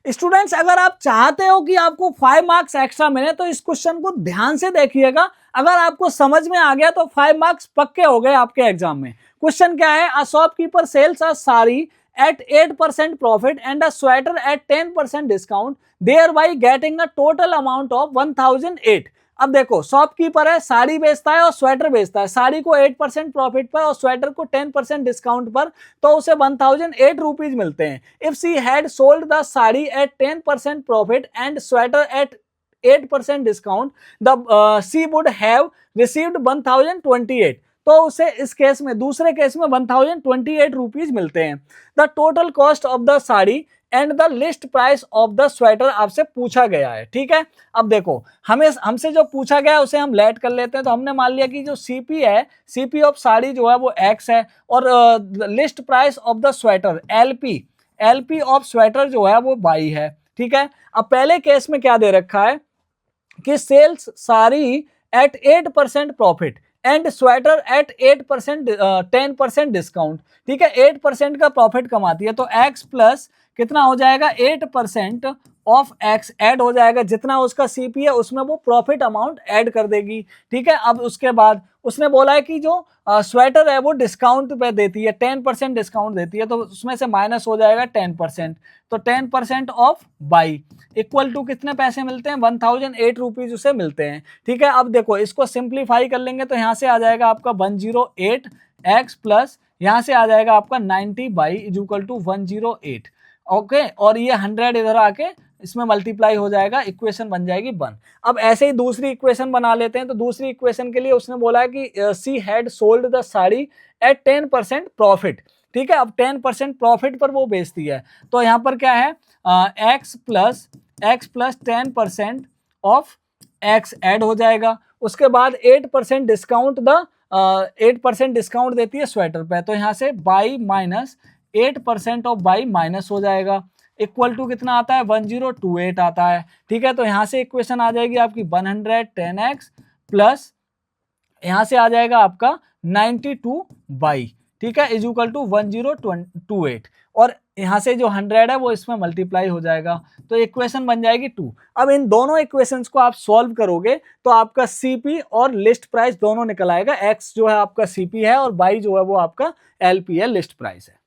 Students अगर आप चाहते हो कि आपको 5 मार्क्स एक्स्ट्रा मिले तो इस क्वेश्चन को ध्यान से देखिएगा। अगर आपको समझ में आ गया तो 5 मार्क्स पक्के हो गए आपके एग्जाम में। क्वेश्चन क्या है, a shopkeeper sells a sari at 8% profit and a sweater at 10% discount, thereby getting a total amount of 1008। अब देखो शॉपकीपर है, साड़ी बेचता है और स्वेटर बेचता है, साड़ी को 8% प्रॉफिट पर और स्वेटर को 10% डिस्काउंट पर, तो उसे 1008 रुपीज मिलते हैं। If she had sold the sari at 10% profit and sweater at 8% discount, the she would have received 1028। तो उसे इस केस में, दूसरे केस में 1028 रुपीज मिलते हैं। The total cost of the sari and the list price of the sweater आपसे पूछा गया है। ठीक है, अब देखो हमसे जो पूछा गया है उसे हम लेट कर लेते हैं। तो हमने मान लिया कि जो सीपी है, सीपी ऑफ साड़ी जो है वो एक्स है और list price of the sweater LP, LP of sweater जो है वो वाई है। ठीक है, अब पहले केस में क्या दे रखा है कि sells sari at 8% profit and sweater at 8% 10% discount. ठीक है, 8% का प्रॉफिट कमाती है, तो x प्लस कितना हो जाएगा 8% ऑफ x ऐड हो जाएगा, जितना उसका सीपी है उसमें वो प्रॉफिट अमाउंट ऐड कर देगी। ठीक है, अब उसके बाद उसने बोला है कि जो स्वेटर है वो डिस्काउंट पे देती है, 10% डिस्काउंट देती है, तो उसमें से माइनस हो जाएगा 10%, तो 10% ऑफ बाई इक्वल टू कितने पैसे मिलते हैं, 1008 रुपीज उसे मिलते हैं। ठीक है, अब देखो इसको सिंप्लीफाई कर लेंगे तो यहाँ से आ जाएगा आपका 108x प्लस यहाँ से आ जाएगा आपका 90 by is equal to 108। Okay, और ये 100 इधर आके इसमें मल्टीप्लाई हो जाएगा, इक्वेशन बन जाएगी 1। अब ऐसे ही दूसरी इक्वेशन बना लेते हैं। तो दूसरी इक्वेशन के लिए उसने बोला है कि she had sold the sari at 10% profit. ठीक है, अब 10% प्रॉफिट पर वो बेचती है, तो यहाँ पर क्या है x plus 10% of x add हो जाएगा। उसके बाद 8% डिस्काउंट, द 8% डिस्काउंट देती है स्वेटर पे, तो यहाँ से by minus 8% of by minus हो जाएगा, इक्वल टू कितना आता है 1028 आता है। ठीक है, तो यहाँ से इक्वेशन आ जाएगी आपकी 110x प्लस यहाँ से आ जाएगा आपका 92 बाई, ठीक है, इज इक्वल टू 1028, और यहाँ से जो 100 है वो इसमें मल्टीप्लाई हो जाएगा, तो इक्वेशन बन जाएगी 2। अब इन दोनों इक्वेशंस को आप सॉल्व करोगे तो आपका सीपी और लिस्ट प्राइस दोनों निकल आएगा। एक्स जो है आपका सीपी है और बाई जो है वो आपका एलपी है, लिस्ट प्राइस है।